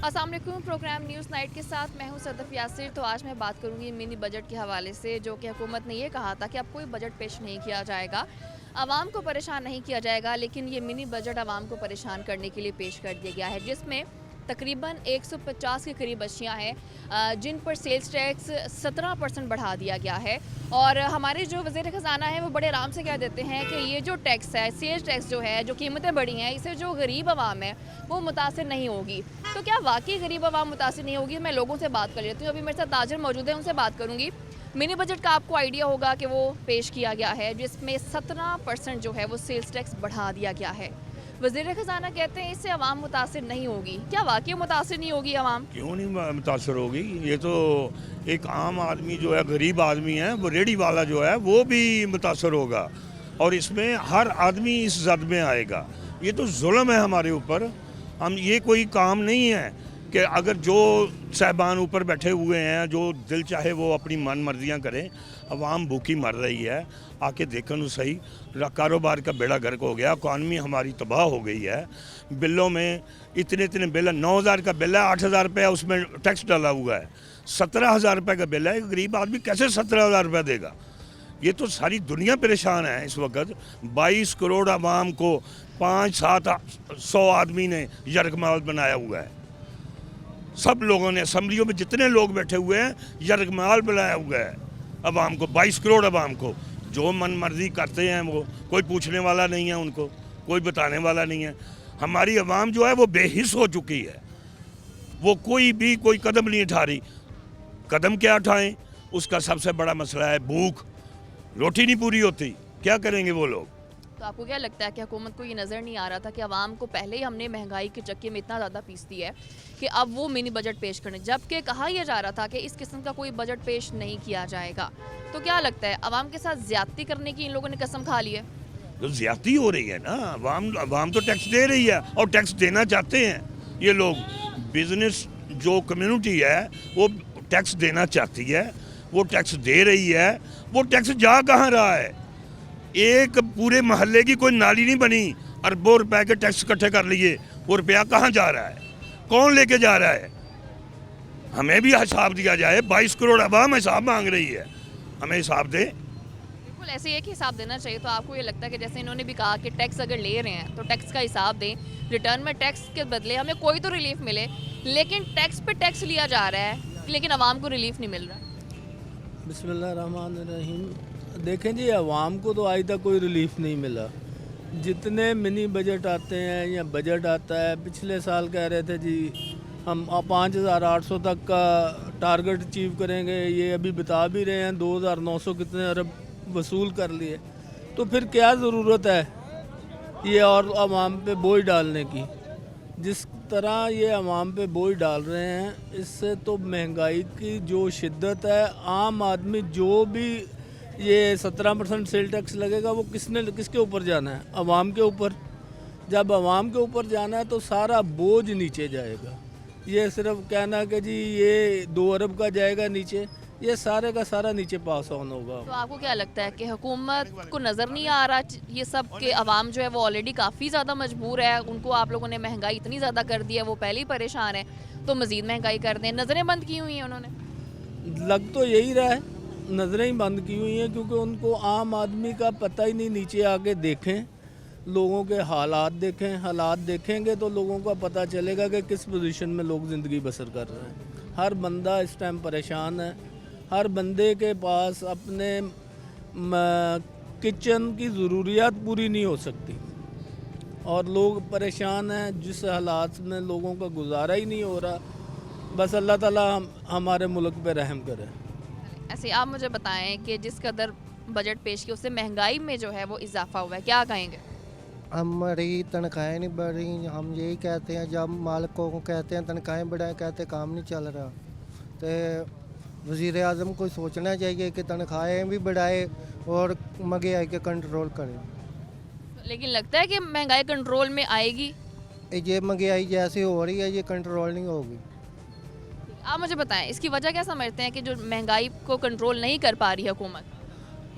अस्सलाम वालेकुम। Programme news night के साथ मैं हूं सदफ यासिर। तो आज मैं बात करूंगी मिनी बजट के हवाले से, जो कि हुकूमत ने ये कहा था कि अब कोई बजट पेश नहीं किया जाएगा, आवाम को परेशान नहीं किया जाएगा, लेकिन ये मिनी बजट आवाम को परेशान करने के लिए पेश कर दिया गया है, जिसमें तकरीबन 150 के करीब अशियाँ हैं जिन पर सेल्स टैक्स 17% बढ़ा दिया गया है। और हमारे जो वज़ीर ख़ज़ाना है वो बड़े आराम से कह देते हैं कि ये जो टैक्स है, सेल्स टैक्स जो है, जो कीमतें बढ़ी हैं, इससे जो गरीब आवाम है वो मुतासिर नहीं होगी। तो क्या वाकई गरीब आवाम मुतासिर नहीं होगी? मैं लोगों से बात कर लेती हूँ। अभी मेरे साथ ताजिर मौजूद है, उनसे बात करूँगी। मिनी बजट का आपको आइडिया होगा कि वो पेश किया गया है, जिसमें 17% जो है वो सेल्स टैक्स बढ़ा दिया गया है। वज़ीर ख़ज़ाना कहते हैं इससे आवाम मुतासिर नहीं होगी। क्या वाकई मुतासिर नहीं होगी आवाम? क्यों नहीं मुतासर होगी? ये तो एक आम आदमी जो है, गरीब आदमी है, वो रेडी वाला जो है वो भी मुतासर होगा, और इसमें हर आदमी इस जद में आएगा। ये तो जुल्म है हमारे ऊपर। हम ये कोई काम नहीं है कि अगर जो साहबान ऊपर बैठे हुए हैं, जो दिल चाहे वो अपनी मन मर्जियाँ करें। अवाम भूखी मर रही है, आके देखो न सही। कारोबार का बेड़ा गर्क हो गया, इकॉनमी हमारी तबाह हो गई है। बिलों में इतने इतने बिल है, 9,000 का बिल है, 8,000 रुपया उसमें टैक्स डाला हुआ है, 17,000 रुपये का बिल है। एक गरीब आदमी कैसे 17,000 रुपये देगा? ये तो सारी दुनिया परेशान है इस वक्त। 22 करोड़ आवाम को 500-700 आदमी ने यरगमाल बनाया हुआ है। सब लोगों ने, असम्बलियों में जितने लोग बैठे हुए हैं, यरगमाल बनाया हुआ है अवाम को, 22 करोड़ अवाम को। जो मन मर्जी करते हैं वो, कोई पूछने वाला नहीं है उनको, कोई बताने वाला नहीं है। हमारी अवाम जो है वो बेहिस हो चुकी है, वो कोई कदम नहीं उठा रही। कदम क्या उठाएं? उसका सबसे बड़ा मसला है भूख। रोटी नहीं पूरी होती, क्या करेंगे वो लोग? तो आपको क्या लगता है कि हुकूमत को ये नज़र नहीं आ रहा था कि आवाम को पहले ही हमने महंगाई के चक्के में इतना ज़्यादा पीस दिया है कि अब वो मिनी बजट पेश करने, जबकि कहा यह जा रहा था कि इस किस्म का कोई बजट पेश नहीं किया जाएगा? तो क्या लगता है आवाम के साथ ज्यादती करने की इन लोगों ने कसम खा ली है? तो ज्यादती हो रही है ना। अवाम तो टैक्स दे रही है, और टैक्स देना चाहते हैं ये लोग। बिजनेस जो कम्युनिटी है वो टैक्स देना चाहती है, वो टैक्स दे रही है। वो टैक्स जा कहाँ रहा है? एक पूरे मोहल्ले की कोई नाली नहीं बनी, अरबों रुपए के टैक्स इकट्ठे कर लिए। वो रुपया कहाँ जा रहा है? कौन लेके जा रहा है? हमें भी हिसाब दिया जाए। 22 करोड़ आवाम हिसाब मांग रही है, हमें हिसाब दे। बिल्कुल ऐसे एक हिसाब देना चाहिए। तो आपको ये लगता है कि जैसे इन्होंने भी कहा कि टैक्स अगर ले रहे हैं तो टैक्स का हिसाब दें, रिटर्न में टैक्स के बदले हमें कोई तो रिलीफ मिले, लेकिन टैक्स पे टैक्स लिया जा रहा है लेकिन आवाम को रिलीफ नहीं मिल रहा? बिस्मिल्लाहिर्रहमानिर्रहीम। देखें जी, आवाम को तो आज तक कोई रिलीफ नहीं मिला। जितने मिनी बजट आते हैं या बजट आता है, पिछले साल कह रहे थे जी हम 5,800 तक का टारगेट अचीव करेंगे, ये अभी बता भी रहे हैं 2,900 कितने अरब वसूल कर लिए। तो फिर क्या ज़रूरत है ये और आवाम पे बोझ डालने की? जिस तरह ये आवाम पे बोझ डाल रहे हैं, इससे तो महंगाई की जो शिद्दत है, आम आदमी जो भी ये 17% सेल टैक्स लगेगा वो किसके ऊपर जाना है? आवाम के ऊपर। जब आवाम के ऊपर जाना है तो सारा बोझ नीचे जाएगा। ये सिर्फ कहना कि जी ये 2 अरब का जाएगा नीचे, ये सारे का सारा नीचे पास ऑन होगा। तो आपको क्या लगता है कि हुकूमत को नज़र नहीं आ रहा ये सब कि आवाम जो है वो ऑलरेडी काफ़ी ज़्यादा मजबूर है? उनको आप लोगों ने महंगाई इतनी ज़्यादा कर दी है, वो पहले ही परेशान है, तो मज़ीद महंगाई कर दें। नज़रें बंद की हुई हैं उन्होंने। लग तो यही रहा है, नज़रें ही बंद की हुई हैं, क्योंकि उनको आम आदमी का पता ही नहीं। नीचे आके देखें, लोगों के हालात देखें, हालात देखेंगे तो लोगों का पता चलेगा कि किस पोजीशन में लोग ज़िंदगी बसर कर रहे हैं। हर बंदा इस टाइम परेशान है। हर बंदे के पास अपने किचन की ज़रूरियात पूरी नहीं हो सकती, और लोग परेशान हैं। जिस हालात में लोगों का गुजारा ही नहीं हो रहा, बस अल्लाह ताला हमारे मुल्क पे रहम करे। ऐसे आप मुझे बताएं कि जिस कदर बजट पेश किया उससे महंगाई में जो है वो इजाफा हुआ है, क्या कहेंगे? हमारी तनख्वाहें नहीं बढ़ रही। हम यही कहते हैं, जब मालिकों को कहते हैं तनख्वाहें बढ़ाएं, कहते काम नहीं चल रहा। तो वज़ीर आज़म को सोचना चाहिए कि तनख्वाहें भी बढ़ाए और महंगाई के कंट्रोल करें। लेकिन लगता है कि महंगाई कंट्रोल में आएगी? ये महंगाई जैसे हो रही है, ये कंट्रोल नहीं होगी। आप मुझे बताएं इसकी वजह क्या समझते हैं कि जो महंगाई को कंट्रोल नहीं कर पा रही है हुकूमत?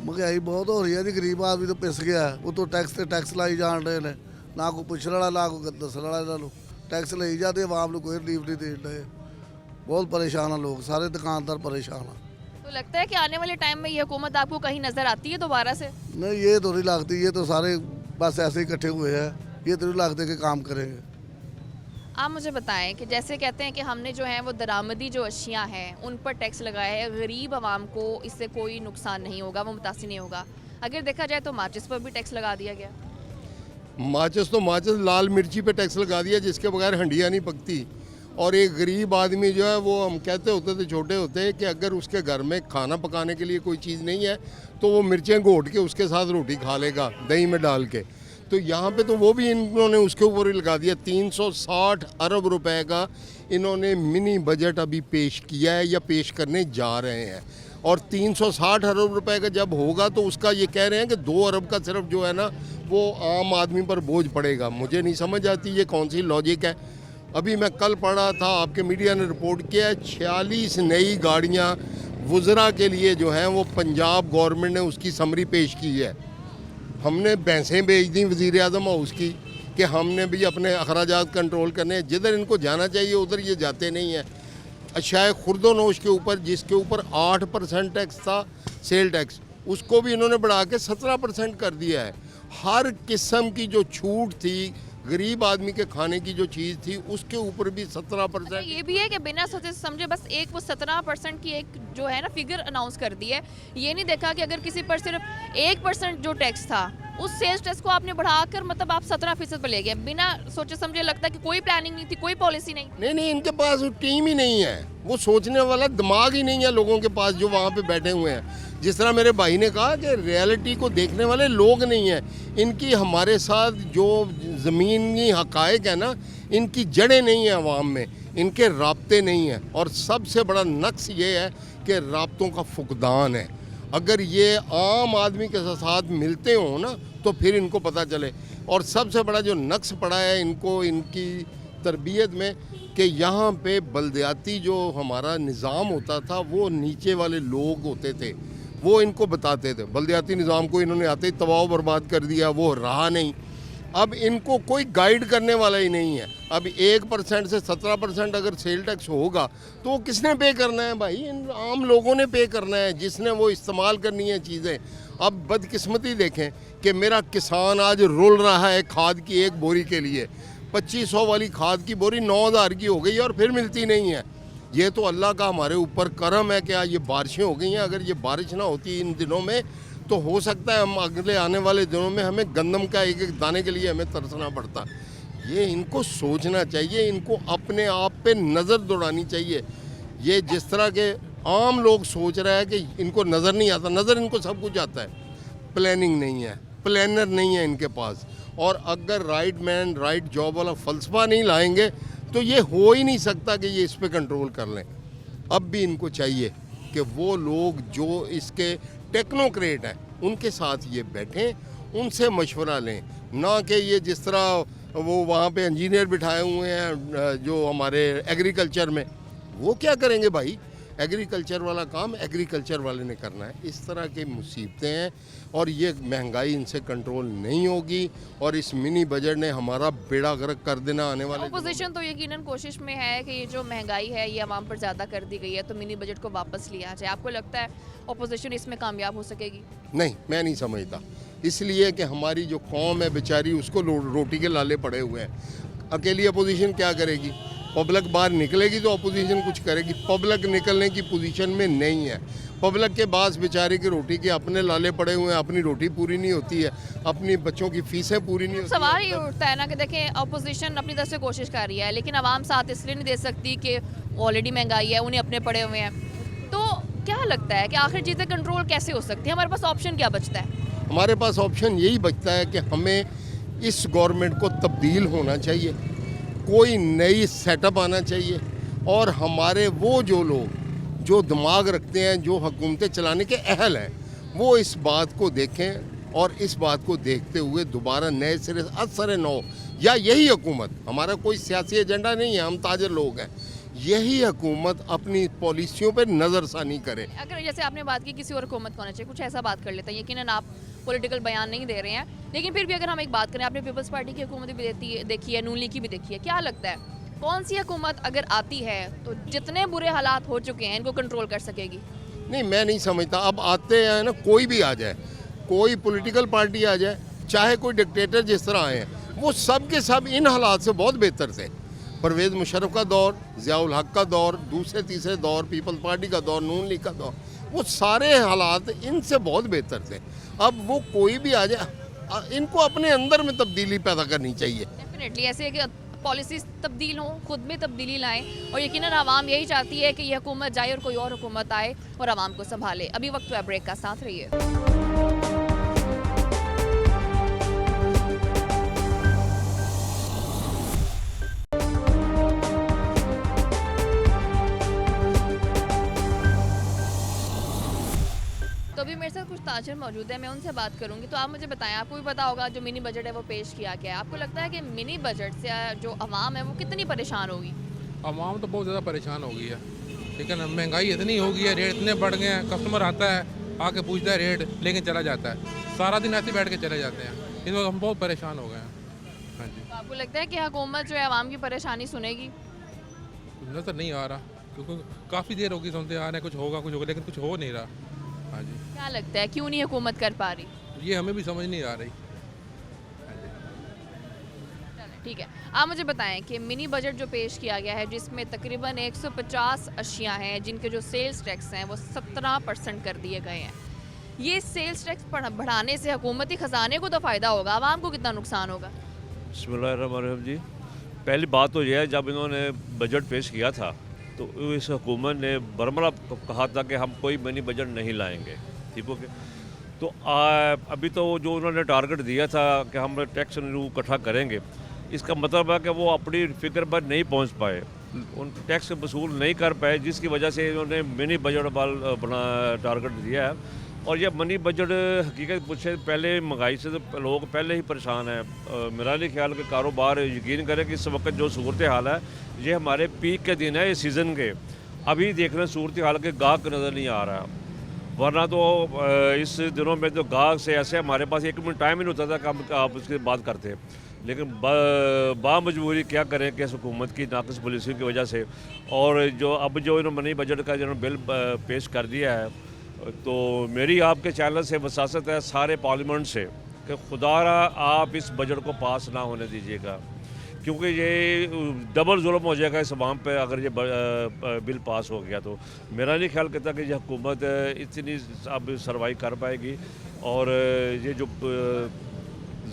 महंगाई बहुत हो रही है जी, गरीब आदमी तो पिस गया है। वो तो टैक्स लाई जान रहे हैं, ना कोई पुछने वाला ना कोई दसने वाला इन्हों। ਟੈਕਸ ਲਈ ਜਾਂਦੇ ਆਵਾਮ ਨੂੰ ਕੋਈ ਰਿਲੀਫ ਨਹੀਂ ਦੇਣ ਡਏ ਬਹੁਤ ਪਰੇਸ਼ਾਨ ਆ ਲੋਕ ਸਾਰੇ ਦੁਕਾਨਦਾਰ ਪਰੇਸ਼ਾਨ ਆ तो लगता है कि आने वाले टाइम में ये हुकूमत आपको कहीं नजर आती है दोबारा से? नहीं ये तो नहीं लगती ये तो सारे बस ऐसे ही इकट्ठे हुए हैं ये तो नहीं लगते कि काम करेंगे आप मुझे बताएं कि जैसे कहते हैं कि हमने जो है वो दरामदी जो अशियाँ हैं उन पर टैक्स लगाया है, गरीब आवाम को इससे कोई नुकसान नहीं होगा, वो मुतासिर नहीं होगा। अगर देखा जाए तो माचिस पर भी टैक्स लगा दिया गया। माचिस लाल मिर्ची पे टैक्स लगा दिया जिसके बगैर हंडिया नहीं पकती। और एक गरीब आदमी जो है वो हम कहते होते थे छोटे होते कि अगर उसके घर में खाना पकाने के लिए कोई चीज़ नहीं है तो वो मिर्चें घोट के उसके साथ रोटी खा लेगा दही में डाल के। तो यहाँ पे तो वो भी इन्होंने उसके ऊपर ही लगा दिया। 360 अरब रुपए का इन्होंने मिनी बजट अभी पेश किया है या पेश करने जा रहे हैं। और 360 अरब रुपए का जब होगा तो उसका ये कह रहे हैं कि 2 अरब का सिर्फ जो है ना वो आम आदमी पर बोझ पड़ेगा। मुझे नहीं समझ आती ये कौन सी लॉजिक है। अभी मैं कल पढ़ा था आपके मीडिया ने रिपोर्ट किया है 46 नई गाड़ियाँ वुज़रा के लिए जो हैं वो पंजाब गवर्नमेंट ने उसकी समरी पेश की है। हमने भैंसें भेज दी वज़ीर आज़म हाउस की कि हमने भी अपने अखराजात कंट्रोल करने हैं। जिधर इनको जाना चाहिए उधर ये जाते नहीं हैं। अशाए खुर्दोनोश के ऊपर जिसके ऊपर 8% टैक्स था सेल टैक्स उसको भी इन्होंने बढ़ा के 17% कर दिया है। हर किस्म की जो छूट थी गरीब आदमी के खाने की जो चीज़ थी उसके ऊपर भी 17%। ये भी है कि बिना सोचे समझे बस एक वो 17% की एक जो है ना फिगर अनाउंस कर दी है। ये नहीं देखा कि अगर किसी पर सिर्फ 1% जो टैक्स था उस सेल्स टैक्स को आपने बढ़ाकर मतलब आप 17% पर ले गए बिना सोचे समझे। लगता है कि कोई प्लानिंग नहीं थी, कोई पॉलिसी नहीं। नहीं इनके पास टीम ही नहीं है, वो सोचने वाला दिमाग ही नहीं है लोगों के पास जो वहाँ पे बैठे हुए हैं। जिस तरह मेरे भाई ने कहा कि रियलिटी को देखने वाले लोग नहीं हैं। इनकी हमारे साथ जो ज़मीनी हक़ाइक़ है ना इनकी जड़ें नहीं हैं अवाम में, इनके राब्ते नहीं हैं। और सबसे बड़ा नक्स ये है कि राब्तों का फुकदान है। अगर ये आम आदमी के साथ मिलते हों ना तो फिर इनको पता चले। और सबसे बड़ा जो नक्स पड़ा है इनको इनकी तरबियत में कि यहाँ पे बल्दियाती जो हमारा निज़ाम होता था वो नीचे वाले लोग होते थे, वो इनको बताते थे। बल्दियाती निज़ाम को इन्होंने आते ही तबाह बर्बाद कर दिया, वो रहा नहीं। अब इनको कोई गाइड करने वाला ही नहीं है। अब 1% से 17% अगर सेल टैक्स होगा तो वो किसने पे करना है भाई? इन आम लोगों ने पे करना है जिसने वो इस्तेमाल करनी है चीज़ें। अब बदकिस्मती देखें कि मेरा किसान आज रुल रहा है खाद की एक बोरी के लिए। 2500 वाली खाद की बोरी 9000 की हो गई और फिर मिलती नहीं है। ये तो अल्लाह का हमारे ऊपर करम है कि ये बारिशें हो गई हैं। अगर ये बारिश ना होती इन दिनों में तो हो सकता है हम अगले आने वाले दिनों में हमें गंदम का एक एक दाने के लिए हमें तरसना पड़ता। ये इनको सोचना चाहिए, इनको अपने आप पे नज़र दौड़ानी चाहिए। ये जिस तरह के आम लोग सोच रहे हैं कि इनको नज़र नहीं आता, नज़र इनको सब कुछ आता है। प्लानिंग नहीं है, प्लानर नहीं है इनके पास। और अगर राइट मैन राइट जॉब वाला फ़लसफ़ा नहीं लाएंगे तो ये हो ही नहीं सकता कि ये इस पे कंट्रोल कर लें। अब भी इनको चाहिए कि वो लोग जो इसके टेक्नोक्रेट हैं उनके साथ ये बैठें, उनसे मशवरा लें। ना कि ये जिस तरह वो वहाँ पे इंजीनियर बिठाए हुए हैं जो हमारे एग्रीकल्चर में, वो क्या करेंगे भाई? एग्रीकल्चर वाला काम एग्रीकल्चर वाले ने करना है। इस तरह की मुसीबतें हैं और ये महंगाई इनसे कंट्रोल नहीं होगी। और इस मिनी बजट ने हमारा बेड़ा गर्क कर देना आने वाले। अपोजिशन तो यकीनन कोशिश में है कि ये जो महंगाई है ये आवाम पर ज़्यादा कर दी गई है तो मिनी बजट को वापस लिया जाए। आपको लगता है अपोजिशन इसमें कामयाब हो सकेगी? नहीं, मैं नहीं समझता। इसलिए कि हमारी जो कौम है बेचारी उसको रोटी के लाले पड़े हुए हैं। अकेली अपोजिशन क्या करेगी? पब्लिक बाहर निकलेगी तो अपोजिशन कुछ करेगी। पब्लिक निकलने की पोजीशन में नहीं है। पब्लिक के पास बेचारे की रोटी के अपने लाले पड़े हुए हैं, अपनी रोटी पूरी नहीं होती है, अपनी बच्चों की फीसें पूरी नहीं होती। सवाल ये उठता है ना कि देखें अपोजिशन अपनी तरफ से कोशिश कर रही है लेकिन आवाम साथ इसलिए नहीं दे सकती कि ऑलरेडी महंगाई है, उन्हें अपने पड़े हुए हैं। तो क्या लगता है कि आखिर चीज़ें कंट्रोल कैसे हो सकती है? हमारे पास ऑप्शन क्या बचता है? हमारे पास ऑप्शन यही बचता है कि हमें इस गवर्नमेंट को तब्दील होना चाहिए, कोई नई सेटअप आना चाहिए। और हमारे वो जो लोग जो दिमाग रखते हैं, जो हुकूमतें चलाने के अहल हैं, वो इस बात को देखें और इस बात को देखते हुए दोबारा नए सिरे असर नौ या यही हुकूमत, हमारा कोई सियासी एजेंडा नहीं है, हम ताजर लोग हैं, यही हुकूमत अपनी पॉलिसियों पर नज़रसानी करे। अगर जैसे आपने बात की किसी और हुकूमत को होना चाहिए, कुछ ऐसा बात कर लेते हैं। यकीनन आप पॉलिटिकल बयान नहीं दे रहे हैं, लेकिन फिर भी अगर हम एक बात करें, आपने पीपल्स पार्टी की हुकूमत भी देखी है, नून लीग की भी देखी है, क्या लगता है कौन सी हुकूमत अगर आती है तो जितने बुरे हालात हो चुके हैं इनको कंट्रोल कर सकेगी? नहीं, मैं नहीं समझता। अब आते हैं ना, कोई भी आ जाए, कोई पॉलिटिकल पार्टी आ जाए, चाहे कोई डिक्टेटर जिस तरह आए हैं, वो सब के सब इन हालात से बहुत बेहतर थे। परवेज़ मुशर्रफ का दौर, ज़ियाउल हक का दौर, दूसरे तीसरे दौर, पीपल्स पार्टी का दौर, नून लीग का दौर, वो सारे हालात इनसे बहुत बेहतर थे। अब वो कोई भी आ जाए, इनको अपने अंदर में तब्दीली पैदा करनी चाहिए। डेफिनेटली ऐसे है कि पॉलिसीज तब्दील हों, खुद में तब्दीली लाएं, और यकीनन आवाम यही चाहती है कि ये हुकूमत जाए और कोई और हुकूमत आए और आवाम को संभाले। अभी वक्त हुआ ब्रेक का, साथ रहिए। तो अभी मेरे साथ कुछ ताजर मौजूद है, मैं उनसे बात करूंगी। तो आप मुझे बताएं, आपको भी पता होगा जो मिनी बजट है वो पेश किया गया है, आपको लगता है कि मिनी बजट से जो आवाम है वो कितनी परेशान होगी? आवाम तो बहुत ज़्यादा परेशान हो गई है, ठीक है ना। महंगाई इतनी हो गई है, रेट इतने बढ़ गए हैं, कस्टमर आता है आके पूछता है रेट, लेकिन चला जाता है, सारा दिन ऐसे बैठ के चले जाते हैं। इस वक्त हम बहुत परेशान हो गए हैं। हाँ जी, तो आपको लगता है कि हुकूमत जो है आवाम की परेशानी सुनेगी? नज़र नहीं आ रहा, क्योंकि काफ़ी देर होगी सुनते आ रहे हैं कुछ होगा, लेकिन कुछ हो नहीं रहा। हाँ जी, क्या लगता है क्यों नहीं हुकूमत कर पा रही? ये हमें भी समझ नहीं आ रही। चलें, ठीक है। आप मुझे बताएं कि मिनी बजट जो पेश किया गया है, जिसमें तकरीबन 150 अशिया हैं जिनके जो सेल्स टैक्स हैं वो 17% कर दिए गए हैं। ये सेल्स टैक्स बढ़ाने से हुकूमती ख़जाने को तो फ़ायदा होगा, आवाम को कितना नुकसान होगा? बिस्मिल्लाहिर्रहमानिर्रहीम जी। पहली बात तो यह है, जब इन्होंने बजट पेश किया था तो इस हुकूमत ने बरमला कहा था कि हम कोई मिनी बजट नहीं लाएंगे, ठीक हो गया। तो अभी तो जो उन्होंने टारगेट दिया था कि हम टैक्स इकट्ठा करेंगे, इसका मतलब है कि वो अपनी फिक्र पर नहीं पहुंच पाए, उन टैक्स वसूल नहीं कर पाए, जिसकी वजह से इन्होंने मिनी बजट बना टारगेट दिया है। और ये मनी बजट हकीकत पूछे, पहले महंगाई से तो लोग पहले ही परेशान हैं। मेरा नहीं ख्याल कि कारोबार, यकीन करें कि इस वक्त जो सूरत हाल है, ये हमारे पीक के दिन है, इस सीज़न के। अभी देखना सूरत हाल के गाहक नज़र नहीं आ रहा, वरना तो इस दिनों में तो गाहक से ऐसे हमारे पास 1 मिनट टाइम ही नहीं होता था कि आप उसकी बात करते। लेकिन बामजबूरी क्या करें कि इस हुकूमत की नाक़िस पॉलिसी की वजह से, और जो अब जो इन्होंने मनी बजट का जो बिल पेश कर दिया है, तो मेरी आपके चैनल से वसासत है सारे पार्लियामेंट से कि खुदारा आप इस बजट को पास ना होने दीजिएगा, क्योंकि ये डबल जुल्म हो जाएगा इस अवाम पे अगर ये बिल पास हो गया। तो मेरा नहीं ख्याल करता कि ये हुकूमत इतनी अब सर्वाइव कर पाएगी, और ये जो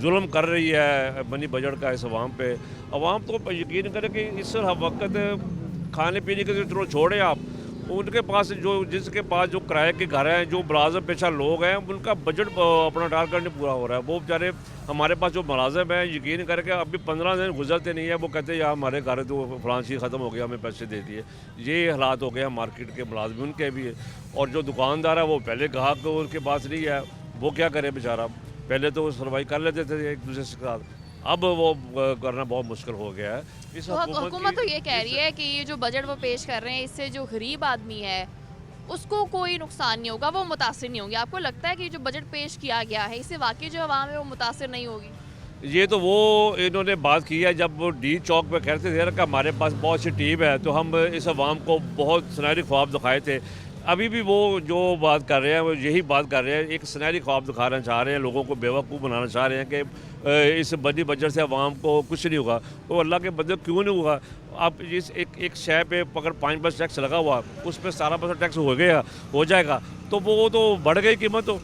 जुल्म कर रही है मनी बजट का इस अवाम पे, अवाम तो यकीन करें कि इस वक्त खाने पीने के चलो छोड़े आप, उनके पास जो जिसके पास जो किराए के घर हैं, जो मुलाजम पेशा लोग हैं, उनका बजट अपना टारगेट नहीं पूरा हो रहा है। वो बेचारे, हमारे पास जो मुलाजम हैं, यकीन करके अभी 15 दिन गुजरते नहीं है, वो कहते हैं यार हमारे घर तो फलां चीज़ ख़त्म हो गया, हमें पैसे दे दिए। ये हालात हो गए हैं मार्केट के, मुलाजम उनके भी है। और जो दुकानदार है वो पहले ग्राहक उनके पास नहीं है, वो क्या करे बेचारा, पहले तो वो सर्वाइव कर लेते थे एक दूसरे के साथ, अब वो करना बहुत मुश्किल हो गया है। इस तो हुकूमत तो ये कह रही है कि ये जो बजट वो पेश कर रहे हैं, इससे जो गरीब आदमी है उसको कोई नुकसान नहीं होगा, वो मुतासिर नहीं होंगे। आपको लगता है कि जो बजट पेश किया गया है, इससे वाकई जो आवाम है वो मुतासिर नहीं होगी? ये तो वो इन्होंने बात की है जब वो डी चौक पे कहते थे कि हमारे पास बहुत सी टीम है, तो हम इस अवाम को बहुत सुनहरी ख्वाब दिखाए थे। अभी भी वो जो बात कर रहे हैं वो यही बात कर रहे हैं, एक सुनहरी ख्वाब दिखाना चाह रहे हैं, लोगों को बेवकूफ़ बनाना चाह रहे हैं कि इस बड़ी बजट से अवाम को कुछ नहीं होगा। तो अल्लाह के बदले क्यों नहीं होगा? आप इस एक शय पे अगर 5% टैक्स लगा हुआ, उस पर 17% टैक्स हो जाएगा, तो वो तो बढ़ गई कीमत। तो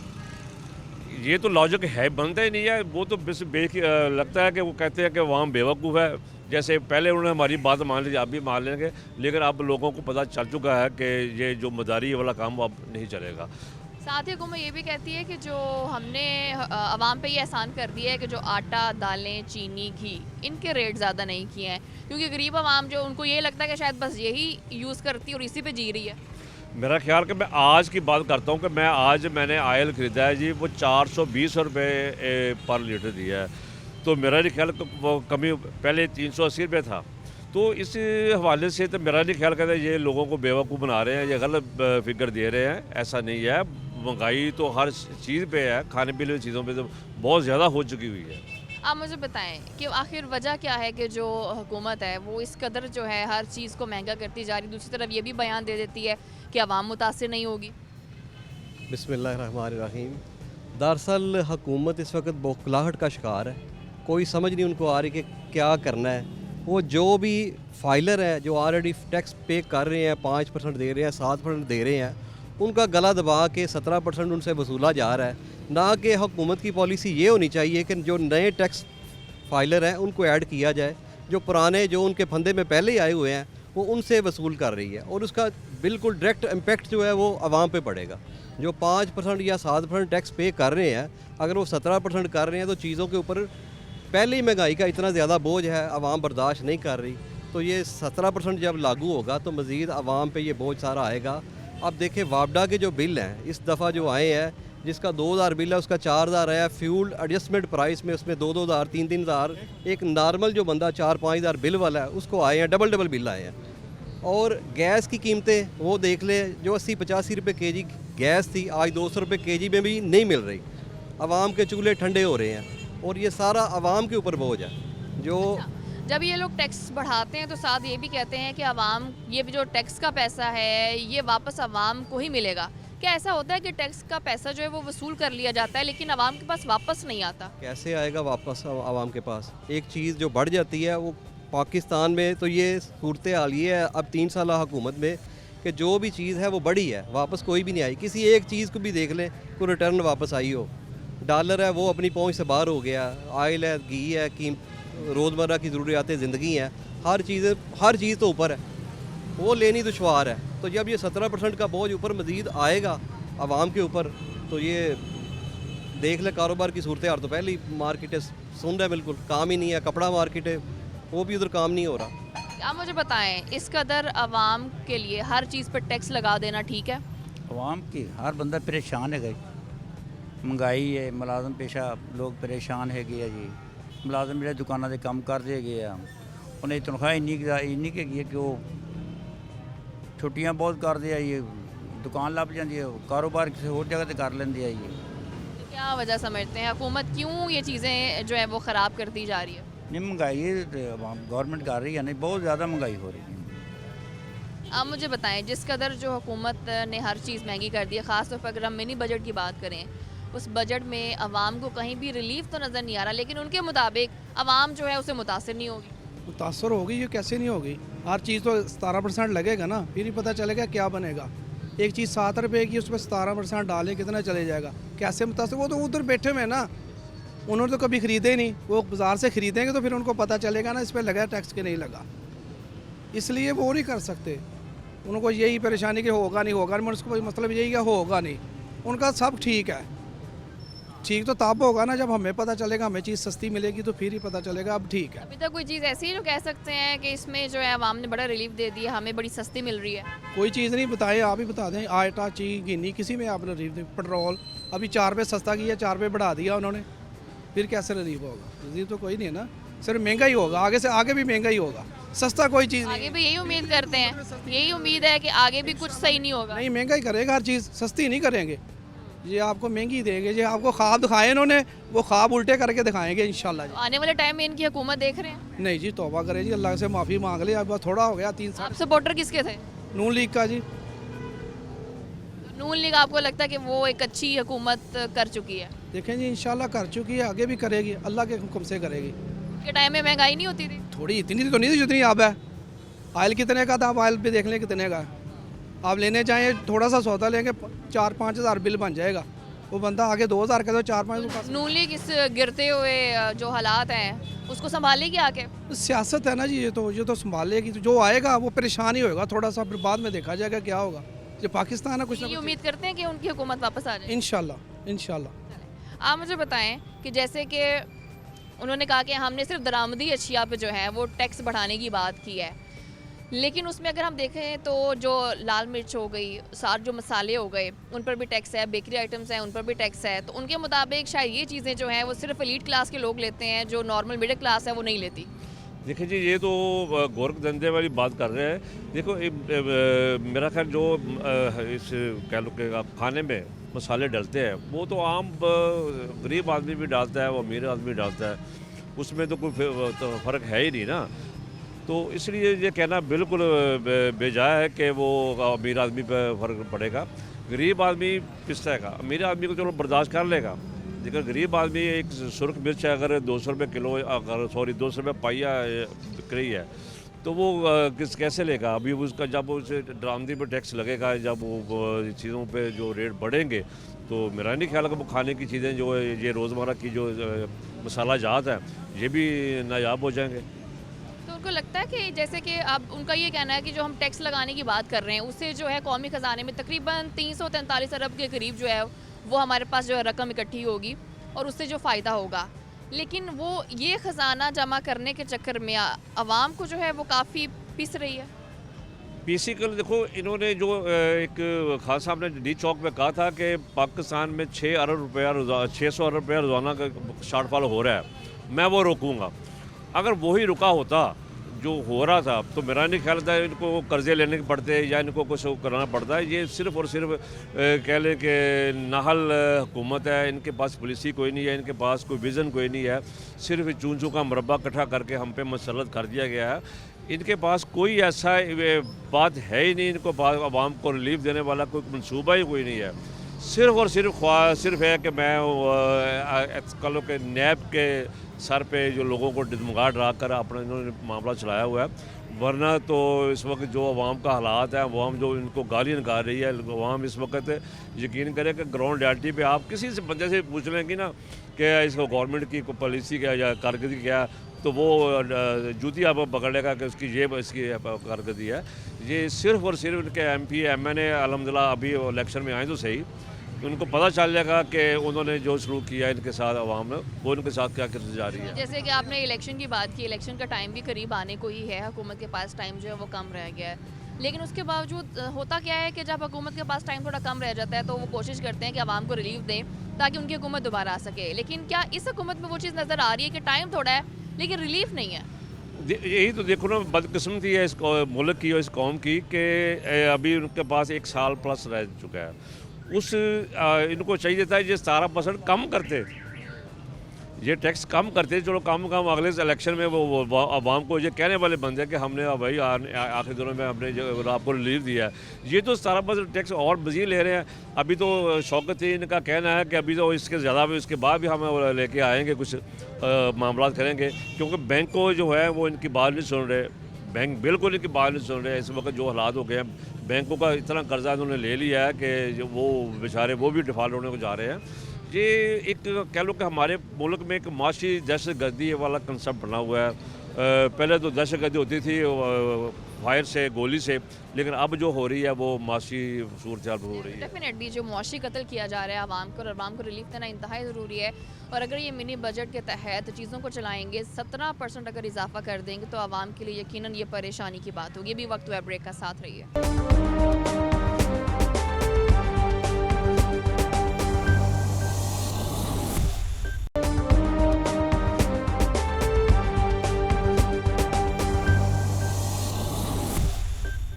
ये तो लॉजिक है, बनता ही नहीं है। वो तो लगता है कि वो कहते हैं कि अवाम बेवकूफ़ है, जैसे पहले उन्होंने हमारी बात मान ली, आप भी मान लेंगे, लेकिन अब लोगों को पता चल चुका है कि ये जो मदारी वाला काम अब नहीं चलेगा। साथ ही हुकूमत ये भी कहती है कि जो हमने आवाम पे ये एहसान कर दिया है कि जो आटा, दालें, चीनी, घी, इनके रेट ज़्यादा नहीं किए हैं, क्योंकि गरीब आवाम जो, उनको ये लगता है कि शायद बस यही यूज़ करती है और इसी पे जी रही है। मेरा ख्याल कि मैं आज की बात करता हूँ कि मैंने आयल ख़रीदा है जी, वो 420 रुपये पर लीटर दिया है। तो मेरा नहीं ख्याल वो कमी, पहले 380 रुपये था, तो इस हवाले से तो मेरा नहीं ख्याल करता ये लोगों को बेवकूफ़ बना रहे हैं, ये गलत फिगर दे रहे हैं। ऐसा नहीं है, महंगाई तो हर चीज़ पे है, खाने पीने की चीज़ों पे तो बहुत ज़्यादा हो चुकी हुई है। आप मुझे बताएं कि आखिर वजह क्या है कि जो हुकूमत है वो इस कदर जो है हर चीज़ को महंगा करती जा रही है, दूसरी तरफ ये भी बयान दे देती है कि आवाम मुतासिर नहीं होगी। बिस्मिल्लाहिर्रहमानिर्रहीम। दरअसल हुकूमत इस वक्त बौखलाहट का शिकार है, कोई समझ नहीं उनको आ रही कि क्या करना है। वो जो भी फाइलर है जो ऑलरेडी टैक्स पे कर रहे हैं, 5% दे रहे हैं, 7% दे रहे हैं, उनका गला दबा के 17% उनसे वसूला जा रहा है। ना कि हुकूमत की पॉलिसी ये होनी चाहिए कि जो नए टैक्स फाइलर हैं उनको ऐड किया जाए, जो पुराने जो उनके फंदे में पहले ही आए हुए हैं वो उनसे वसूल कर रही है, और उसका बिल्कुल डायरेक्ट इम्पेक्ट जो है वो आवाम पे पड़ेगा। जो 5% या 7% टैक्स पे कर रहे हैं, अगर वो 17% कर रहे हैं तो चीज़ों के ऊपर पहले ही महंगाई का इतना ज़्यादा बोझ है, आवाम बर्दाश्त नहीं कर रही। तो ये 17% जब लागू होगा तो मज़ीद आवाम पे ये बोझ सारा आएगा। अब देखें वापडा के जो बिल हैं इस दफ़ा जो आए हैं, जिसका 2000 बिल है उसका 4000 आया, फ्यूल एडजस्टमेंट प्राइस में उसमें 2-2000 3-3 हज़ार, एक नॉर्मल जो बंदा 4-5 हज़ार बिल वाला है उसको आए हैं, डबल बिल आए हैं। और गैस की कीमतें वो देख ले, जो 80-85 रुपये केजी गैस थी आज 200 रुपये केजी में भी नहीं मिल रही। आवाम के चूल्हे ठंडे हो रहे हैं और ये सारा आवाम के ऊपर बोझ है। जो जब ये लोग टैक्स बढ़ाते हैं तो साथ ये भी कहते हैं कि आवाम ये भी जो टैक्स का पैसा है ये वापस आवाम को ही मिलेगा। क्या ऐसा होता है कि टैक्स का पैसा जो है वो वसूल कर लिया जाता है लेकिन आवाम के पास वापस नहीं आता? कैसे आएगा वापस आवाम के पास? एक चीज़ जो बढ़ जाती है वो पाकिस्तान में तो ये सूरत हाल ये है अब 3 साल हुकूमत में कि जो भी चीज़ है वो बढ़ी है, वापस कोई भी नहीं आई। किसी एक चीज़ को भी देख लें कोई रिटर्न वापस आई हो। डॉलर है वो अपनी पहुंच से बाहर हो गया, ऑयल है, घी है, की रोज़मर्रा की ज़रूरियातें ज़िंदगी हैं, हर चीज़ तो ऊपर है, वो लेनी दुश्वार है। तो जब ये 17% का बोझ ऊपर मज़ीद आएगा आवाम के ऊपर तो ये देख ले कारोबार की सूरत हाल तो पहले ही मार्केट है सुन रहा है, बिल्कुल काम ही नहीं है। कपड़ा मार्केट है वो भी उधर काम नहीं हो रहा। आप मुझे बताएं इस कदर आवाम के लिए हर चीज़ पर टैक्स लगा देना ठीक है? आवाम की हर बंदा परेशान है, गई महंगाई है, मुलाजम पेशा लोग परेशान है गए जी। मुलाजम जो दुकाना के काम करते गए उन्हें तनख्वाह इन्नी के गई कि वो छुट्टियां बहुत करते हैं, ये दुकान लभ जाती है, कारोबार किसी और जगह से कर लेंगे है। ये क्या वजह समझते हैं हुकूमत क्यों ये चीज़ें जो है वो ख़राब करती जा रही है? नहीं महंगाई गवर्नमेंट कर रही है, नहीं बहुत ज़्यादा महंगाई हो रही है। आप मुझे बताएं जिस कदर जो हुकूमत ने हर चीज़ महंगी कर दी है, ख़ास तौर पर अगर हम मिनी बजट की बात करें, उस बजट में आवाम को कहीं भी रिलीफ तो नज़र नहीं आ रहा, लेकिन उनके मुताबिक आवाम जो है उसे मुतासिर नहीं होगी। मुतासर होगी, ये कैसे नहीं होगी? हर चीज़ तो 17% लगेगा ना, फिर ही पता चलेगा क्या बनेगा। एक चीज़ 7 रुपये की उस पर 17% डालें कितना चले जाएगा? कैसे मुतासर? वो तो उधर बैठे हुए ना, उन्होंने तो कभी ख़रीदे नहीं, वो बाज़ार से ख़रीदेंगे तो फिर उनको पता चलेगा ना इस पर लगा टैक्स के नहीं लगा, इसलिए वो नहीं कर सकते। उनको यही परेशानी कि होगा नहीं होगा, मतलब यही है होगा नहीं। उनका सब ठीक है, ठीक तो तब होगा ना जब हमें पता चलेगा, हमें चीज़ सस्ती मिलेगी तो फिर ही पता चलेगा अब ठीक है। अभी तक कोई चीज़ ऐसी है जो कह सकते हैं कि इसमें जो है आवाम ने बड़ा रिलीफ दे दिया, हमें बड़ी सस्ती मिल रही है? कोई चीज़ नहीं बताए, आप ही बता दें। आटा चीज़ गिनी किसी में आपने रिलीफ दी? पेट्रोल अभी 4 रुपये सस्ता किया, 4 रुपये बढ़ा दिया उन्होंने, फिर कैसे रिलीफ होगा? रिलीफ तो कोई नहीं है ना, सिर्फ महंगा ही होगा, आगे से आगे भी महंगा ही होगा, सस्ता कोई चीज़ नहीं। आगे भी यही उम्मीद करते हैं, यही उम्मीद है कि आगे भी कुछ सही नहीं होगा। नहीं, महंगा ही करेगा हर चीज़, सस्ती नहीं करेंगे। ये आपको महंगी देंगे, ये आपको ख्वाब दिखाए इन्होंने, वो ख्वाब उल्टे करके दिखाएंगे इंशाल्लाह। तो आने वाले टाइम में इनकी हुकूमत देख रहे हैं? नहीं जी, तौबा करें जी, अल्लाह से माफ़ी मांग ले, अब थोड़ा हो गया 3 साल। आप सपोर्टर किसके थे? नून लीग का जी। नून लीग आपको लगता है कि वो एक अच्छी हुकूमत कर चुकी है? देखें जी, इंशाल्लाह कर चुकी है, आगे भी करेगी, अल्लाह के हुक्म से करेगी। के टाइम में महंगाई नहीं होती थी? थोड़ी इतनी तो नहीं थी जितनी अब है। ऑयल कितने का था, आप ऑयल पे देख लें कितने का। आप लेने जाएँ थोड़ा सा सौदा लेंगे 4-5 हज़ार बिल बन जाएगा, वो बंदा आगे 2000 का तो 4-5। नून लीग इस गिरते हुए जो हालात हैं उसको संभालेगी आके? सियासत है ना जी, ये तो संभालेगी, तो जो आएगा वो परेशान ही होगा थोड़ा सा, फिर बाद में देखा जाएगा क्या होगा। ये पाकिस्तान है, कुछ ये उम्मीद करते हैं कि उनकी हुकूमत वापस आ जाए इंशाल्लाह। आप मुझे बताएं कि जैसे कि उन्होंने कहा कि हमने सिर्फ दरामदी अशिया पे जो है वो टैक्स बढ़ाने की बात की है, लेकिन उसमें अगर हम देखें तो जो लाल मिर्च हो गई, साथ जो मसाले हो गए उन पर भी टैक्स है, बेकरी आइटम्स हैं उन पर भी टैक्स है। तो उनके मुताबिक शायद ये चीज़ें जो हैं वो सिर्फ एलीट क्लास के लोग लेते हैं, जो नॉर्मल मिडिल क्लास है वो नहीं लेती। देखिए जी, ये तो गोरख धंधे वाली बात कर रहे हैं। देखो मेरा ख्याल जो इस कह लो कि खाने में मसाले डलते हैं वो तो आम गरीब आदमी भी डालता है, वो अमीर आदमी डालता है, उसमें तो कोई तो फ़र्क है ही नहीं ना। तो इसलिए ये कहना बिल्कुल बेजा है कि वो अमीर आदमी पर फ़र्क पड़ेगा। गरीब आदमी पिसता है, अमीर आदमी को चलो बर्दाश्त कर लेगा, लेकिन गरीब आदमी एक सुरख मिर्च है अगर 200 रुपये किलो, अगर 200 रुपये पाइया बिक रही है तो वो कैसे लेगा। अभी उसका जब उस दरामदी पर टैक्स लगेगा, जब वो चीज़ों पे जो रेट बढ़ेंगे तो मेरा नहीं ख्याल कि वो खाने की चीज़ें जो ये रोज़मर्रा की जो मसाला जात है ये भी नायाब हो जाएंगे। तो उनको लगता है कि जैसे कि अब उनका ये कहना है कि जो हम टैक्स लगाने की बात कर रहे हैं उससे जो है कौमी ख़जाने में तकरीबन 343 अरब के करीब जो है वो हमारे पास जो है रकम इकट्ठी होगी और उससे जो फ़ायदा होगा, लेकिन वो ये ख़जाना जमा करने के चक्कर में आवाम को जो है वो काफ़ी पिस रही है। बेसिकली देखो, इन्होंने जो एक खान साहब ने डी चौक में कहा था कि पाकिस्तान में 600 अरब रुपया रोज़ाना का शॉर्टफॉल हो रहा है, मैं वो रोकूंगा। अगर वही रुका होता जो हो रहा था तो मेरा नहीं ख्याल था इनको कर्जे लेने पड़ते या इनको कुछ कराना पड़ता है। ये सिर्फ़ और सिर्फ कह लें कि नाहल हुकूमत है, इनके पास पॉलिसी कोई नहीं है, इनके पास कोई विज़न कोई नहीं है, सिर्फ चून चू का मुरब्बा इकट्ठा करके हम पे मसलत कर दिया गया है। इनके पास कोई ऐसा बात है ही नहीं, इनको आवाम को रिलीफ देने वाला कोई मनसूबा ही कोई नहीं है। सिर्फ और सिर्फ है कि मैं कल के नैब के सर पे जो लोगों को डगमगा डरा कर अपना इन्होंने मामला चलाया हुआ है, वरना तो इस वक्त जो अवाम का हालात है, अवाम जो इनको गालियाँ निकाल रही है, अवाम इस वक्त यकीन करें कि ग्राउंड रियलिटी पे आप किसी से बंदे से पूछ लेंगे ना कि इसको गवर्नमेंट की कोई पॉलिसी क्या या कारकर्दगी क्या, तो वो जूती आप पकड़ लेगा कि उसकी ये इसकी कारकर्दगी है। ये सिर्फ और सिर्फ इनके MP MNA अल्हम्दुलिल्लाह अभी इलेक्शन में आए तो सही, उनको पता चल जाएगा कि उन्होंने जो सलूक किया इनके साथ अवाम ने, वो उनके साथ क्या करती जा रही है। जैसे कि आपने इलेक्शन की बात की, इलेक्शन का टाइम भी करीब आने को ही है, हुकूमत के पास टाइम जो है वो कम रह गया है, लेकिन उसके बावजूद होता क्या है कि जब हुकूमत के पास टाइम थोड़ा कम रह जाता है तो वो कोशिश करते हैं कि आवाम को रिलीफ दें ताकि उनकी हुकूमत दोबारा आ सके। लेकिन क्या इस हुकूमत में वो चीज़ नज़र आ रही है कि टाइम थोड़ा है लेकिन रिलीफ नहीं है? यही तो देखो ना, बदकिस्मती है इस मुल्क की और इस कौम की कि अभी उनके पास 1 साल प्लस रह चुका है। इनको चाहिए था ये 17% कम करते, ये टैक्स कम करते, चलो कम अगले इलेक्शन में वो आवाम को ये कहने वाले बंदे कि हमने भाई आखिरी दिनों में हमने जो आपको रिलीफ दिया है। ये तो 17% टैक्स और मज़ीद ले रहे हैं। अभी तो शौकत ही इनका कहना है कि अभी तो इसके ज़्यादा भी इसके बाद भी हम लेके आएंगे, कुछ मामला करेंगे, क्योंकि बैंक को जो है वो इनकी बात नहीं सुन रहे, बैंक बिल्कुल इनकी बात नहीं सुन रहे। इस वक्त जो हालात हो गए हैं, बैंकों का इतना कर्जा इन्होंने ले लिया है कि जो वो बेचारे वो भी डिफ़ॉल्ट होने को जा रहे हैं। ये एक कह लो कि हमारे मुल्क में एक माशी दहशतगर्दी वाला कंसेप्ट बना हुआ है। पहले तो दहशतगर्दी होती थी फायर से, गोली से, लेकिन अब जो हो रही है वो माशी सूरत हाल हो रही है। डेफिनेटली जो मुआशी कत्ल किया जा रहा है आवाम को, और आवाम को रिलीफ देना इंतहाई ज़रूरी है। और अगर ये मिनी बजट के तहत चीज़ों को चलाएंगे, 17% अगर इजाफा कर देंगे तो आवाम के लिए यकीनन ये परेशानी की बात होगी। अभी वक्त हुआ ब्रेक का, साथ रहिए।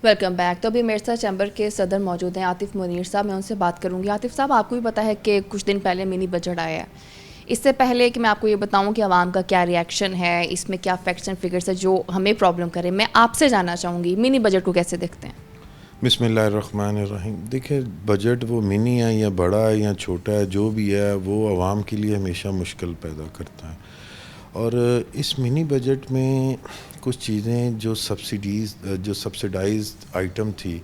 Welcome back. तो अभी मेरे साथ चैम्बर के सदर मौजूद हैं आतिफ मुनीर साहब, मैं उनसे बात करूंगी। आतिफ साहब, आपको भी पता है कि कुछ दिन पहले मिनी बजट आया है। इससे पहले कि मैं आपको ये बताऊं कि आवाम का क्या रिएक्शन है, इसमें क्या फैक्ट्स एंड फिगर्स है जो हमें प्रॉब्लम करे, मैं आपसे जानना चाहूँगी मिनी बजट को कैसे देखते हैं? बिस्मिल्लाहिर्रहमानिर्रहीम। देखिए, बजट वो मिनी है या बड़ा है या छोटा है, जो भी है वो आवाम के लिए हमेशा मुश्किल पैदा करता है। और इस मिनी बजट में कुछ चीज़ें जो सब्सिडाइज्ड आइटम थी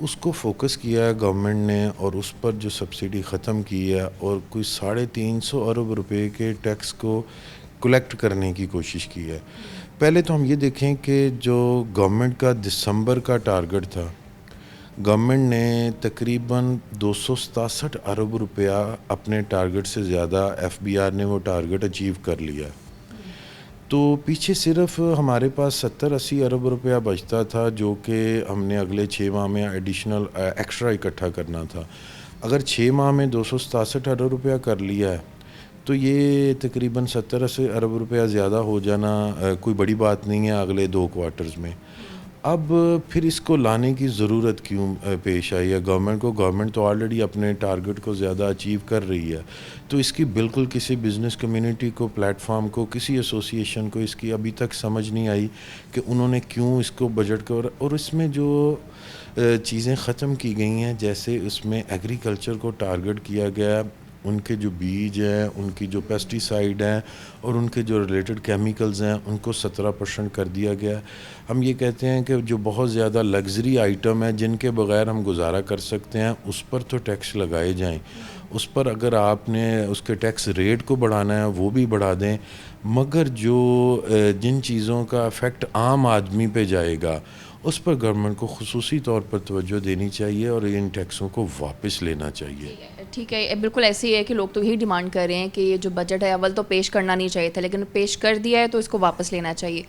उसको फोकस किया है गवर्नमेंट ने, और उस पर जो सब्सिडी ख़त्म की है और कोई 350 अरब रुपए के टैक्स को कलेक्ट करने की कोशिश की है। पहले तो हम ये देखें कि जो गवर्नमेंट का दिसंबर का टारगेट था, गवर्नमेंट ने तकरीबन 267 अरब रुपया अपने टारगेट से ज़्यादा FBR ने वो टारगेट अचीव कर लिया। तो पीछे सिर्फ हमारे पास 70-80 अरब रुपया बचता था जो कि हमने अगले 6 माह में एडिशनल एक्स्ट्रा इकट्ठा करना था। अगर 6 माह में 267 अरब रुपया कर लिया है तो ये तकरीबन 70-80 अरब रुपया ज़्यादा हो जाना कोई बड़ी बात नहीं है अगले 2 क्वार्टर्स में। अब फिर इसको लाने की ज़रूरत क्यों पेश आई है गवर्नमेंट को? गवर्नमेंट तो ऑलरेडी अपने टारगेट को ज़्यादा अचीव कर रही है, तो इसकी बिल्कुल किसी बिज़नेस कम्युनिटी को, प्लेटफॉर्म को, किसी एसोसिएशन को इसकी अभी तक समझ नहीं आई कि उन्होंने क्यों इसको बजट को, और इसमें जो चीज़ें ख़त्म की गई हैं, जैसे उसमें एग्रीकल्चर को टारगेट किया गया, उनके जो बीज हैं, उनकी जो पेस्टिसाइड हैं और उनके जो रिलेटेड केमिकल्स हैं उनको 17% कर दिया गया। हम ये कहते हैं कि जो बहुत ज़्यादा लग्जरी आइटम है जिनके बगैर हम गुजारा कर सकते हैं उस पर तो टैक्स लगाए जाएं। उस पर अगर आपने उसके टैक्स रेट को बढ़ाना है वो भी बढ़ा दें, मगर जो जिन चीज़ों का इफ़ेक्ट आम आदमी पे जाएगा उस पर गवर्नमेंट को खुसूसी तौर पर तवज्जो देनी चाहिए और इन टैक्सों को वापस लेना चाहिए। ठीक है, बिल्कुल ऐसे ही है कि लोग तो यही डिमांड कर रहे हैं कि ये जो बजट है अव्वल तो पेश करना नहीं चाहिए था, लेकिन पेश कर दिया है तो इसको वापस लेना चाहिए।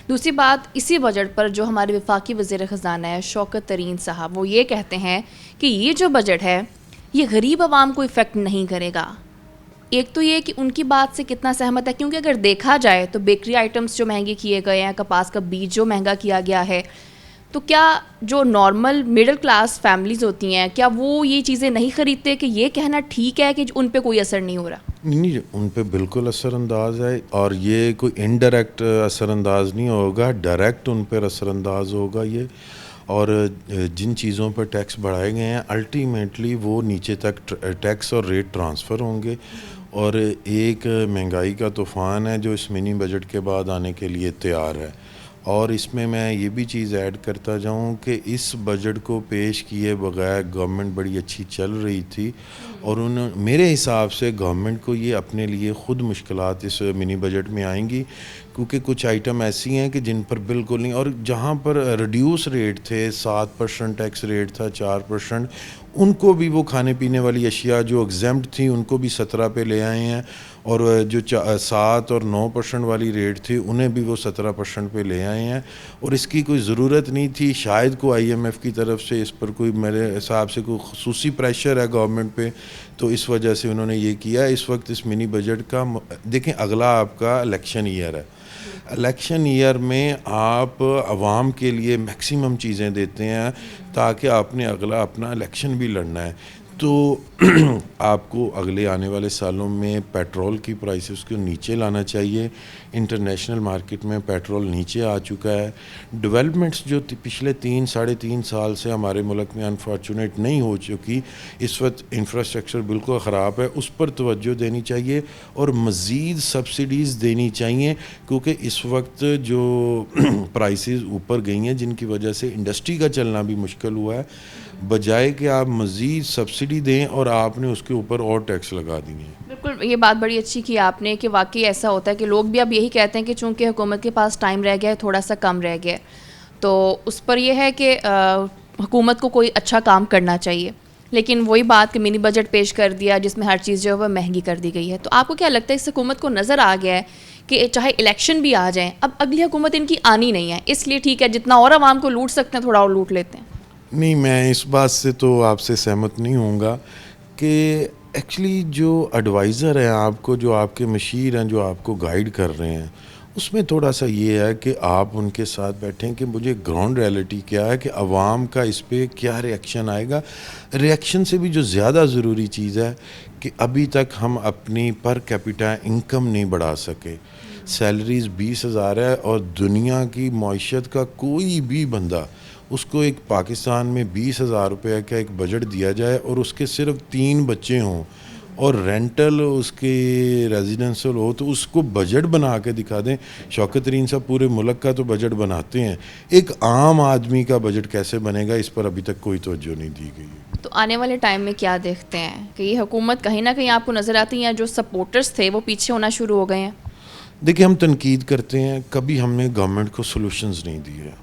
दूसरी बात, इसी बजट पर जो हमारे वफाकी वज़ीर ख़ज़ाना है शौकत तरीन साहब, वो ये कहते हैं कि ये जो बजट है ये गरीब आवाम को इफ़ेक्ट नहीं करेगा। एक तो ये कि उनकी बात से कितना सहमत है, क्योंकि अगर देखा जाए तो बेकरी आइटम्स जो महंगे किए गए हैं, कपास का बीज जो महंगा किया गया है, तो क्या जो नॉर्मल मिडिल क्लास फैमिलीज़ होती हैं क्या वो ये चीज़ें नहीं ख़रीदते? कि ये कहना ठीक है कि उन पे कोई असर नहीं हो रहा? नहीं, उन पे बिल्कुल असरअंदाज है, और ये कोई इनडायरेक्ट असरअंदाज नहीं होगा, डायरेक्ट उन पर असरअंदाज होगा ये। और जिन चीज़ों पर टैक्स बढ़ाए गए हैं अल्टीमेटली वो नीचे तक टैक्स और रेट ट्रांसफ़र होंगे, और एक महंगाई का तूफ़ान है जो इस मिनी बजट के बाद आने के लिए तैयार है। और इसमें मैं ये भी चीज़ ऐड करता जाऊँ कि इस बजट को पेश किए बगैर गवर्नमेंट बड़ी अच्छी चल रही थी, और मेरे हिसाब से गवर्नमेंट को ये अपने लिए ख़ुद मुश्किलात इस मिनी बजट में आएंगी, क्योंकि कुछ आइटम ऐसी हैं कि जिन पर बिल्कुल नहीं, और जहाँ पर रिड्यूस रेट थे, 7% टैक्स रेट था, 4%, उनको भी वो खाने पीने वाली अशिया जो एग्जेम्प्ट थी उनको भी 17 पे ले आए हैं, और जो 7 और 9% वाली रेट थी उन्हें भी वो 17% पे ले आए हैं। और इसकी कोई ज़रूरत नहीं थी, शायद को IMF की तरफ से इस पर कोई, मेरे हिसाब से कोई खुसूसी प्रेशर है गवर्नमेंट पे, तो इस वजह से उन्होंने ये किया। इस वक्त इस मिनी बजट का देखें, अगला आपका इलेक्शन ईयर है, इलेक्शन ईयर में आप आवाम के लिए मैक्सिमम चीज़ें देते हैं ताकि आपने अगला अपना इलेक्शन भी लड़ना है, तो आपको अगले आने वाले सालों में पेट्रोल की प्राइसेस को नीचे लाना चाहिए। इंटरनेशनल मार्केट में पेट्रोल नीचे आ चुका है। डेवलपमेंट्स जो पिछले 3-3.5 साल से हमारे मुल्क में अनफॉर्चुनेट नहीं हो चुकी, इस वक्त इंफ्रास्ट्रक्चर बिल्कुल ख़राब है, उस पर तवज्जो देनी चाहिए और मज़ीद सब्सिडीज़ देनी चाहिए, क्योंकि इस वक्त जो प्राइसेस ऊपर गई हैं जिनकी वजह से इंडस्ट्री का चलना भी मुश्किल हुआ है, बजाय कि आप मज़ीद सब्सिडी दें और आपने उसके ऊपर और टैक्स लगा दिए। बिल्कुल, ये बात बड़ी अच्छी की आपने कि वाकई ऐसा होता है कि लोग भी अब यही कहते हैं कि चूंकि हुकूमत के पास टाइम रह गया है, थोड़ा सा कम रह गया है, तो उस पर यह है कि हुकूमत को कोई अच्छा काम करना चाहिए। लेकिन वही बात कि मिनी बजट पेश कर दिया जिसमें हर चीज़ जो है वह महंगी कर दी गई है, तो आपको क्या लगता है इस हुकूमत को नज़र आ गया है कि चाहे इलेक्शन भी आ जाएँ, अब अगली हुकूमत इनकी आनी नहीं है, इसलिए ठीक है जितना और आवाम को लूट सकते हैं थोड़ा और लूट लेते हैं? नहीं, मैं इस बात से तो आपसे सहमत नहीं होऊंगा कि एक्चुअली जो एडवाइज़र हैं आपको, जो आपके मशीर हैं, जो आपको गाइड कर रहे हैं, उसमें थोड़ा सा ये है कि आप उनके साथ बैठें कि मुझे ग्राउंड रियलिटी क्या है, कि आवाम का इस पे क्या रिएक्शन आएगा। रिएक्शन से भी जो ज़्यादा ज़रूरी चीज़ है कि अभी तक हम अपनी पर कैपिटा इनकम नहीं बढ़ा सके। सैलरीज़ 20,000 है और दुनिया की मईशत का कोई भी बंदा, उसको एक पाकिस्तान में 20,000 रुपये का एक बजट दिया जाए और उसके सिर्फ 3 बच्चे हों और रेंटल उसके रेजिडेंशियल हो, तो उसको बजट बना के दिखा दें। शौकत तरीन साहब पूरे मुल्क का तो बजट बनाते हैं, एक आम आदमी का बजट कैसे बनेगा, इस पर अभी तक कोई तवज्जो नहीं दी गई। तो आने वाले टाइम में क्या देखते हैं कि ये हुकूमत कहीं ना कहीं आपको नज़र आती है, जो सपोर्टर्स थे वो पीछे होना शुरू हो गए हैं? देखिए, हम तनकीद करते हैं, कभी हमने गवर्नमेंट को सॉल्यूशंस नहीं दिए।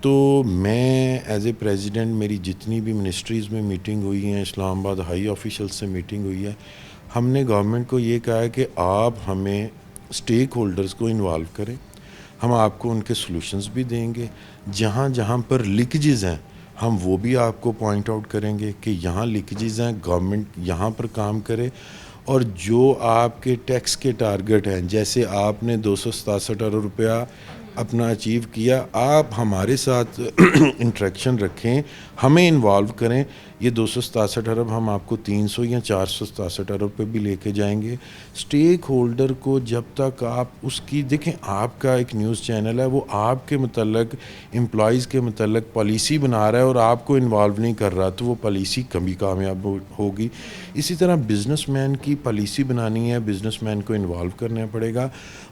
तो मैं एज ए प्रेसिडेंट, मेरी जितनी भी मिनिस्ट्रीज़ में मीटिंग हुई हैं, इस्लामाबाद हाई ऑफिशियल्स से मीटिंग हुई है, हमने गवर्नमेंट को ये कहा है कि आप हमें स्टेक होल्डर्स को इन्वॉल्व करें, हम आपको उनके सॉल्यूशंस भी देंगे। जहाँ जहाँ पर लीकेजेस हैं हम वो भी आपको पॉइंट आउट करेंगे कि यहाँ लीकेजेस हैं, गवर्नमेंट यहाँ पर काम करे। और जो आपके टैक्स के टारगेट हैं, जैसे आपने 267 अरब रुपया अपना अचीव किया, आप हमारे साथ इंटरेक्शन रखें, हमें इन्वॉल्व करें। ये 267 अरब हम आपको 300 या 467 अरब पे भी लेके जाएंगे। स्टेक होल्डर को जब तक आप उसकी देखें, आपका एक न्यूज़ चैनल है, वो आपके मतलब एम्प्लॉइज़ के मतलब पॉलिसी बना रहा है और आपको इन्वॉल्व नहीं कर रहा, तो वो पॉलिसी कभी कामयाब होगी। इसी तरह बिजनेसमैन की पॉलिसी बनानी है, बिजनेसमैन को इन्वॉल्व करना पड़ेगा।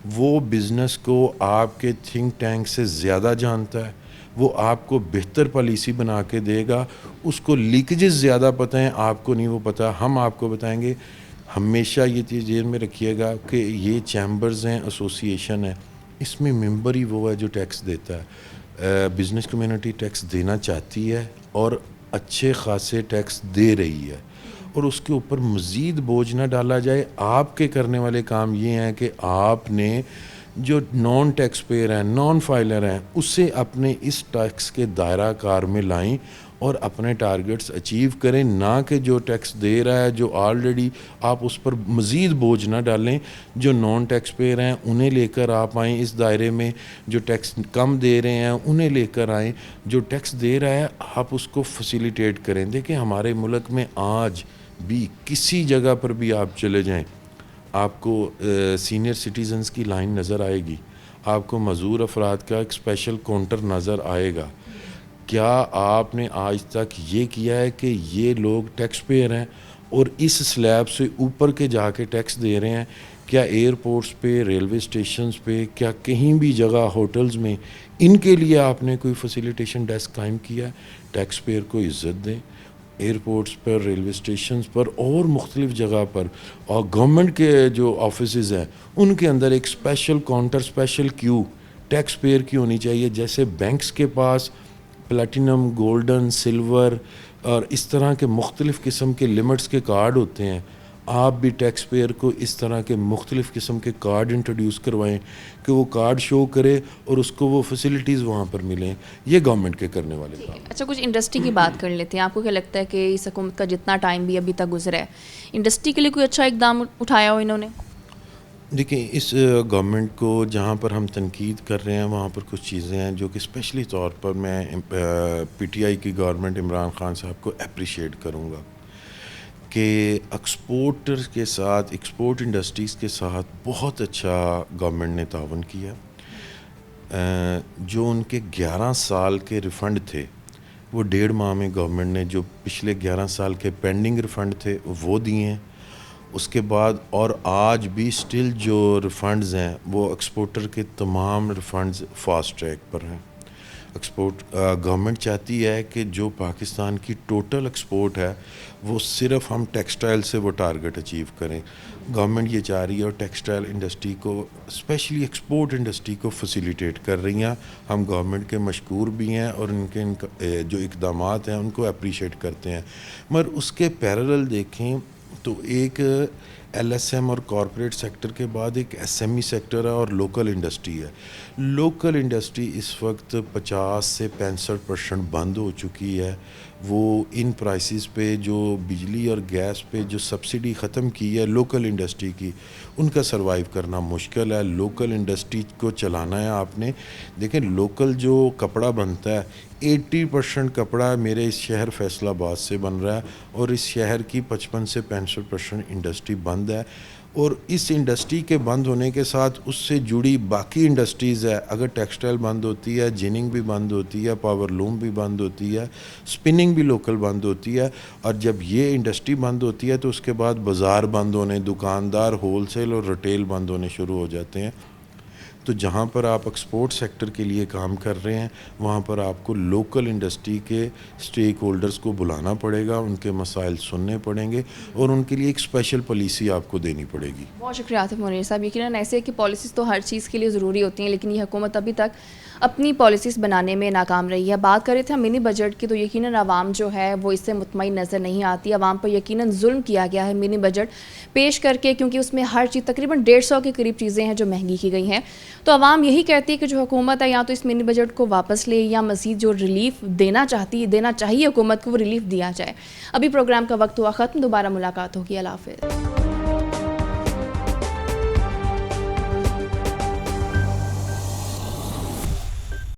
वो बिज़नेस को आपके थिंक टैंक से ज़्यादा जानता है, वो आपको बेहतर पॉलिसी बना के देगा। उसको लीकेजेस ज़्यादा पता हैं, आपको नहीं वो पता, हम आपको बताएंगे। हमेशा ये चीज़ जेल में रखिएगा कि ये चैम्बर्स हैं, एसोसिएशन है, इसमें मेंबर ही वो है जो टैक्स देता है। बिज़नेस कम्युनिटी टैक्स देना चाहती है और अच्छे खासे टैक्स दे रही है, और उसके ऊपर मज़ीद बोझ ना डाला जाए। आपके करने वाले काम ये हैं कि आपने जो नॉन टैक्स पेयर हैं, नॉन फाइलर हैं, उससे अपने इस टैक्स के दायरा कार में लाएं और अपने टारगेट्स अचीव करें, ना कि जो टैक्स दे रहा है, जो ऑलरेडी आप उस पर मज़ीद बोझ ना डालें। जो नॉन टैक्स पेयर हैं उन्हें लेकर आप आएँ इस दायरे में, जो टैक्स कम दे रहे हैं उन्हें लेकर आएँ, जो टैक्स दे रहा है आप उसको फैसिलिटेट करें। देखिए हमारे मुल्क में आज भी किसी जगह पर भी आप चले जाएं, आपको सीनियर सिटीज़न्स की लाइन नज़र आएगी, आपको मज़दूर अफराद का एक स्पेशल काउंटर नज़र आएगा। क्या आपने आज तक ये किया है कि ये लोग टैक्स पेयर हैं और इस स्लैब से ऊपर के जाके टैक्स दे रहे हैं? क्या एयरपोर्ट्स पे, रेलवे स्टेशंस पे, क्या कहीं भी जगह होटल्स में इनके लिए आपने कोई फैसिलिटेशन डेस्क कायम किया है? टैक्स पेयर को इज़्ज़त दें। एयरपोर्ट्स पर, रेलवे स्टेशंस पर और मुख्तलिफ़ जगह पर, और गवर्नमेंट के जो ऑफिसेज़ हैं उनके अंदर एक special counter, special Q tax payer की होनी चाहिए। जैसे बैंक्स के पास प्लैटिनम, गोल्डन, सिल्वर और इस तरह के मुख्तलिफ़ किस्म के लिमिट्स के कार्ड होते हैं, आप भी टैक्स पेयर को इस तरह के मुख्तलिफ़ किस्म के कार्ड इंट्रोड्यूस करवाएं कि वो कार्ड शो करे और उसको वो फैसिलिटीज़ वहाँ पर मिलें। ये गवर्नमेंट के करने वाले काम। अच्छा, कुछ इंडस्ट्री की बात कर लेते हैं। आपको क्या लगता है कि इस हुकूमत का जितना टाइम भी अभी तक गुजरा है, इंडस्ट्री के लिए कोई अच्छा इकदाम उठाया हो इन्होंने? देखिए, इस गवर्नमेंट को जहाँ पर हम तनकीद कर रहे हैं वहाँ पर कुछ चीज़ें हैं जो कि स्पेशली तौर पर मैं पीटीआई की गवर्नमेंट इमरान खान साहब को अप्रिशिएट करूँगा कि एक्सपोर्टर्स के साथ, एक्सपोर्ट इंडस्ट्रीज़ के साथ बहुत अच्छा गवर्नमेंट ने तावन किया। जो उनके 11 साल के रिफ़ंड थे वो 1.5 माह में गवर्नमेंट ने जो पिछले 11 साल के पेंडिंग रिफ़ंड थे वो दिए हैं। उसके बाद और आज भी स्टिल जो रिफ़ंड्स हैं वो एक्सपोर्टर के तमाम रिफ़ंड्स फास्ट ट्रैक पर हैं। एक्सपोर्ट गवर्नमेंट चाहती है कि जो पाकिस्तान की टोटल एक्सपोर्ट है वो सिर्फ हम टेक्सटाइल से वो टारगेट अचीव करें। गवर्नमेंट ये चाह रही है और टेक्सटाइल इंडस्ट्री को, स्पेशली एक्सपोर्ट इंडस्ट्री को फैसिलिटेट कर रही हैं। हम गवर्नमेंट के मशकूर भी हैं और इनके जो इक़दामात हैं उनको अप्रिशिएट करते हैं। मगर उसके पैरेलल देखें तो एक एलएसएम और कॉरपोरेट सेक्टर के बाद एक एसएमई सेक्टर है और लोकल इंडस्ट्री है। लोकल इंडस्ट्री इस वक्त 50 से 65% बंद हो चुकी है। वो इन प्राइसेस पे जो बिजली और गैस पे जो सब्सिडी ख़त्म की है लोकल इंडस्ट्री की, उनका सरवाइव करना मुश्किल है। लोकल इंडस्ट्री को चलाना है आपने। देखें, लोकल जो कपड़ा बनता है 80% कपड़ा मेरे इस शहर फैसलाबाद से बन रहा है और इस शहर की 55 से 65% इंडस्ट्री बंद है। और इस इंडस्ट्री के बंद होने के साथ उससे जुड़ी बाकी इंडस्ट्रीज़ है। अगर टेक्सटाइल बंद होती है, जिनिंग भी बंद होती है, पावर लूम भी बंद होती है, स्पिनिंग भी लोकल बंद होती है। और जब ये इंडस्ट्री बंद होती है तो उसके बाद बाज़ार बंद होने, दुकानदार, होलसेल और रिटेल बंद होने शुरू हो जाते हैं। तो जहाँ पर आप एक्सपोर्ट सेक्टर के लिए काम कर रहे हैं वहाँ पर आपको लोकल इंडस्ट्री के स्टेक होल्डर्स को बुलाना पड़ेगा, उनके मसाइल सुनने पड़ेंगे और उनके लिए एक स्पेशल पॉलिसी आपको देनी पड़ेगी। बहुत शुक्रिया आतिफ मुनीर साहब। यकीनन ऐसे कि पॉलिसीज़ तो हर चीज़ के लिए ज़रूरी होती हैं, लेकिन ये हुकूमत अभी तक अपनी पॉलिसीज़ बनाने में नाकाम रही है। बात कर रहे थे हम मिनी बजट की, तो यकीनन आवाम जो है वो इससे मुतमईन नज़र नहीं आती। आवाम पर यकीनन जुल्म किया गया है मिनी बजट पेश करके, क्योंकि उसमें हर चीज़ तकरीबन 150 के करीब चीज़ें हैं जो महंगी की गई हैं। तो आवाम यही कहती है कि जो हुकूमत है या तो इस मिनी बजट को वापस ले या मज़ीद जो रिलीफ देना चाहिए हुकूमत को वो रिलीफ दिया जाए। अभी प्रोग्राम का वक्त हुआ ख़त्म, दोबारा मुलाकात होगी। अल्लाह हाफ़िज़।